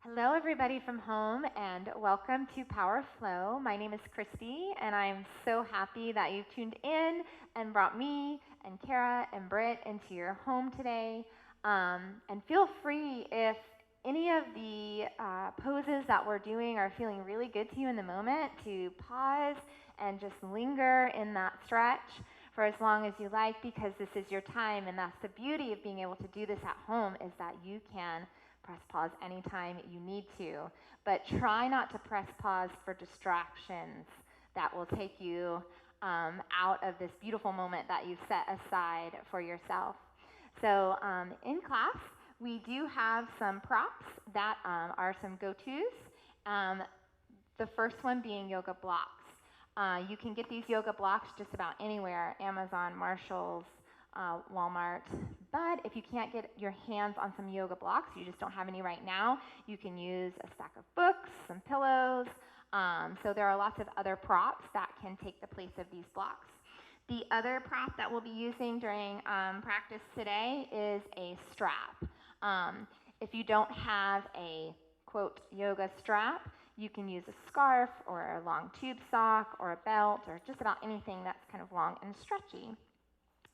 Hello, everybody from home, and welcome to Power Flow. My name is Christy, and I'm so happy that you've tuned in and brought me and Kara and Britt into your home today. And feel free if any of the poses that we're doing are feeling really good to you in the moment to pause and just linger in that stretch for as long as you like, because this is your time, and that's the beauty of being able to do this at home, is that you can press pause anytime you need to, but try not to press pause for distractions that will take you out of this beautiful moment that you've set aside for yourself. So in class, we do have some props that are some go-tos. The first one being yoga blocks. You can get these yoga blocks just about anywhere, Amazon, Marshalls, Walmart. But if you can't get your hands on some yoga blocks, you just don't have any right now, you can use a stack of books, some pillows. So there are lots of other props that can take the place of these blocks. The other prop that we'll be using during practice today is a strap. If you don't have a, quote, yoga strap, you can use a scarf or a long tube sock or a belt or just about anything that's kind of long and stretchy.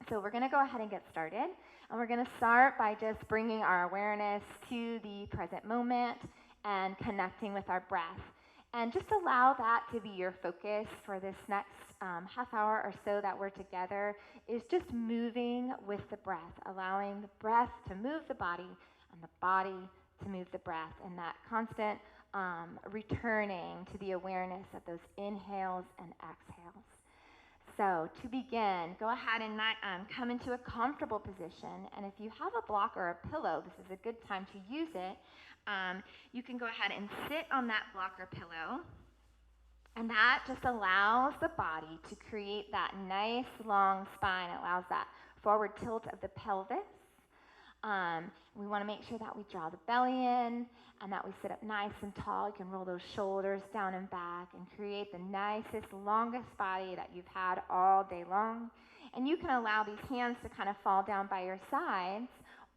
So we're going to go ahead and get started, and we're going to start by just bringing our awareness to the present moment and connecting with our breath. And just allow that to be your focus for this next half hour or so that we're together, is just moving with the breath, allowing the breath to move the body and the body to move the breath, and that constant returning to the awareness of those inhales and exhales. So to begin, go ahead and come into a comfortable position, and if you have a block or a pillow, this is a good time to use it. You can go ahead and sit on that block or pillow, and that just allows the body to create that nice long spine. It allows that forward tilt of the pelvis. We want to make sure that we draw the belly in and that we sit up nice and tall. You can roll those shoulders down and back and create the nicest, longest body that you've had all day long. And you can allow these hands to kind of fall down by your sides,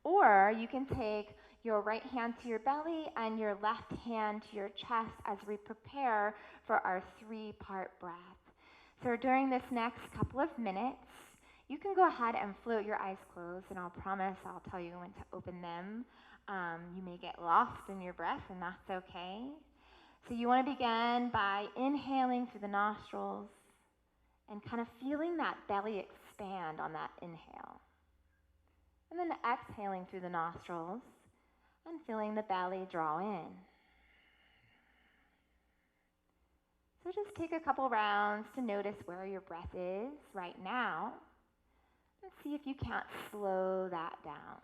or you can take your right hand to your belly and your left hand to your chest as we prepare for our 3-part breath. So during this next couple of minutes, you can go ahead and float your eyes closed, and I'll promise I'll tell you when to open them. You may get lost in your breath, and that's okay. So you want to begin by inhaling through the nostrils and kind of feeling that belly expand on that inhale. And then exhaling through the nostrils and feeling the belly draw in. So just take a couple rounds to notice where your breath is right now. And see if you can't slow that down.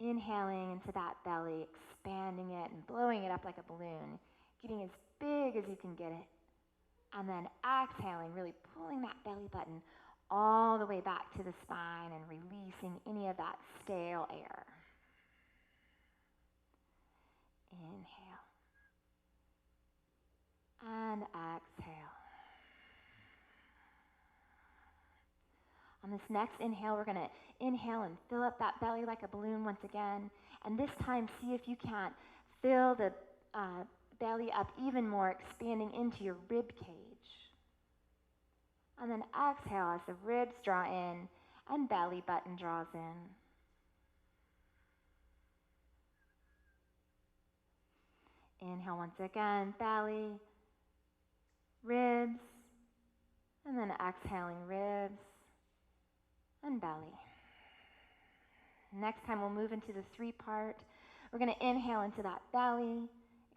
Inhaling into that belly, expanding it and blowing it up like a balloon, getting as big as you can get it. And then exhaling, really pulling that belly button all the way back to the spine and releasing any of that stale air. Inhale. And exhale. On this next inhale, we're going to inhale and fill up that belly like a balloon once again. And this time, see if you can't fill the belly up even more, expanding into your rib cage. And then exhale as the ribs draw in and belly button draws in. Inhale once again, belly, ribs, and then exhaling ribs and belly. Next time we'll move into the 3-part. We're going to inhale into that belly,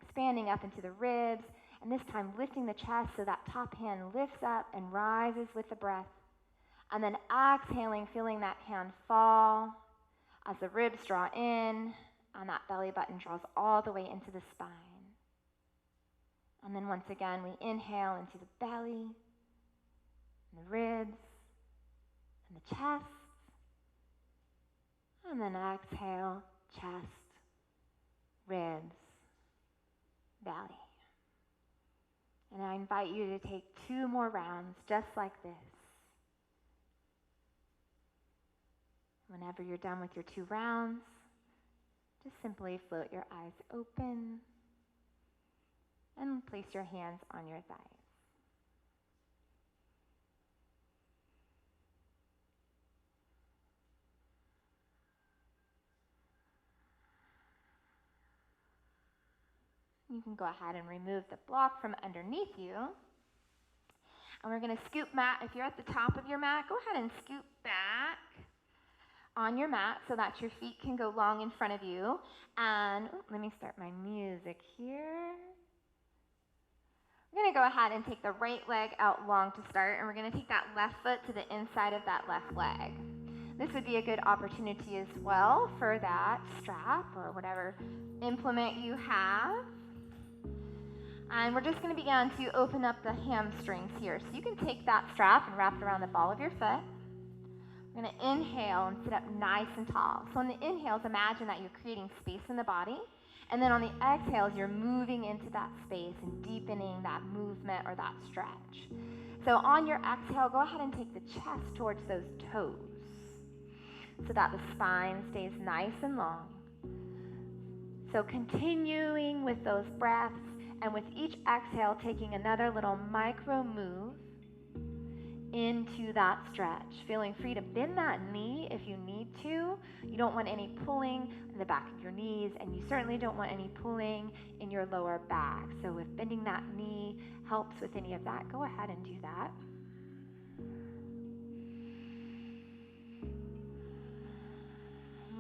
expanding up into the ribs, and this time lifting the chest so that top hand lifts up and rises with the breath. And then exhaling, feeling that hand fall as the ribs draw in and that belly button draws all the way into the spine. And then once again, we inhale into the belly, and the ribs, and the chest. And then exhale, chest, ribs, belly. And I invite you to take 2 more rounds just like this. Whenever you're done with your 2 rounds, just simply float your eyes open and place your hands on your thighs. You can go ahead and remove the block from underneath you. And we're going to scoop mat. If you're at the top of your mat, go ahead and scoop back on your mat so that your feet can go long in front of you. And let me start my music here. We're going to go ahead and take the right leg out long to start, and we're going to take that left foot to the inside of that left leg. This would be a good opportunity as well for that strap or whatever implement you have. And we're just going to begin to open up the hamstrings here. So you can take that strap and wrap it around the ball of your foot. We're going to inhale and sit up nice and tall. So on the inhales, imagine that you're creating space in the body. And then on the exhales, you're moving into that space and deepening that movement or that stretch. So on your exhale, go ahead and take the chest towards those toes so that the spine stays nice and long. So continuing with those breaths, and with each exhale, taking another little micro move into that stretch. Feeling free to bend that knee if you need to. You don't want any pulling in the back of your knees, and you certainly don't want any pulling in your lower back. So if bending that knee helps with any of that, go ahead and do that.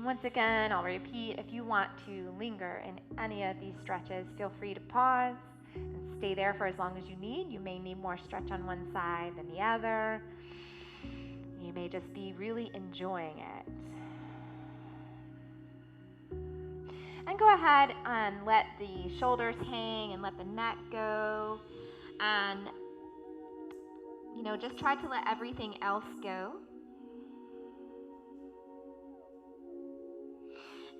Once again, I'll repeat, if you want to linger in any of these stretches, feel free to pause and stay there for as long as you need. You may need more stretch on one side than the other. You may just be really enjoying it. And go ahead and let the shoulders hang and let the neck go. And, just try to let everything else go.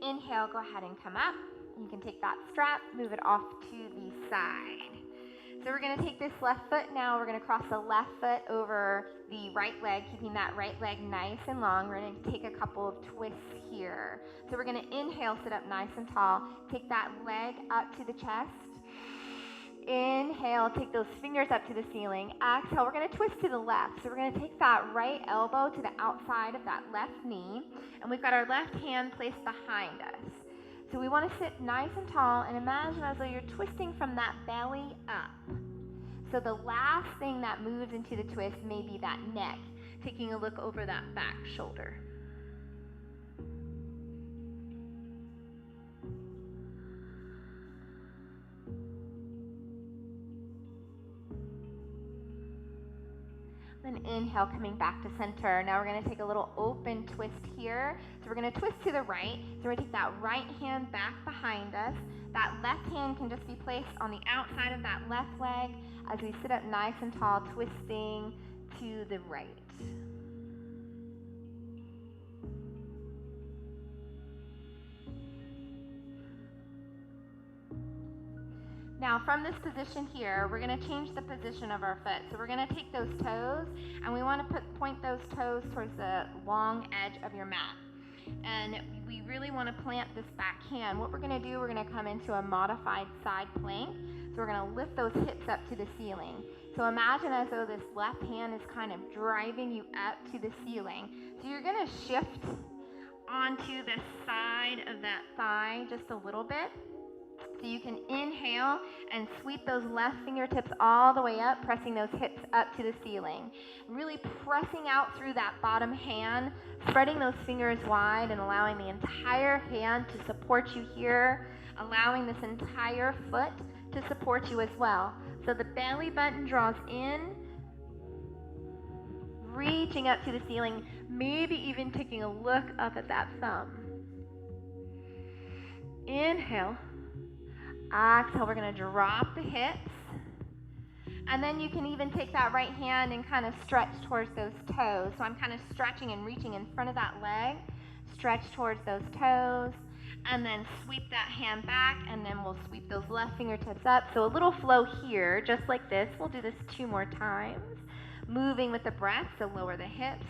Inhale, go ahead and come up. You can take that strap, move it off to the side. So we're going to take this left foot now. We're going to cross the left foot over the right leg, keeping that right leg nice and long. We're going to take a couple of twists here. So we're going to inhale, sit up nice and tall. Take that leg up to the chest. Inhale, take those fingers up to the ceiling. Exhale, we're going to twist to the left. So we're going to take that right elbow to the outside of that left knee. And we've got our left hand placed behind us. So we want to sit nice and tall and imagine as though you're twisting from that belly up. So the last thing that moves into the twist may be that neck, taking a look over that back shoulder. Then inhale, coming back to center. Now we're going to take a little open twist here. So we're going to twist to the right. So we're going to take that right hand back behind us. That left hand can just be placed on the outside of that left leg as we sit up nice and tall, twisting to the right. Now from this position here, we're going to change the position of our foot. So we're going to take those toes, and we want to point those toes towards the long edge of your mat. And we really want to plant this back hand. What we're going to do, we're going to come into a modified side plank. So we're going to lift those hips up to the ceiling. So imagine as though this left hand is kind of driving you up to the ceiling. So you're going to shift onto the side of that thigh just a little bit. So you can inhale and sweep those left fingertips all the way up, pressing those hips up to the ceiling. Really pressing out through that bottom hand, spreading those fingers wide and allowing the entire hand to support you here, allowing this entire foot to support you as well. So the belly button draws in, reaching up to the ceiling, maybe even taking a look up at that thumb. Inhale. Exhale, we're going to drop the hips. And then you can even take that right hand and kind of stretch towards those toes. So I'm kind of stretching and reaching in front of that leg. Stretch towards those toes. And then sweep that hand back. And then we'll sweep those left fingertips up. So a little flow here, just like this. We'll do this 2 more times. Moving with the breath, so lower the hips.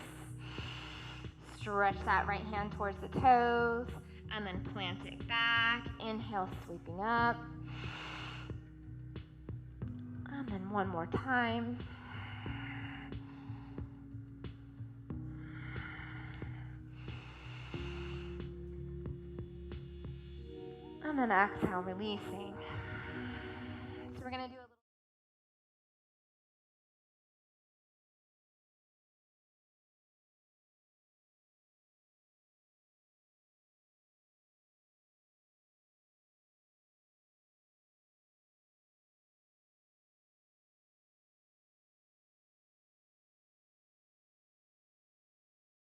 stretch that right hand towards the toes, and then plant it back. Inhale, sweeping up. And then one more time. And then exhale, releasing. So we're going to do a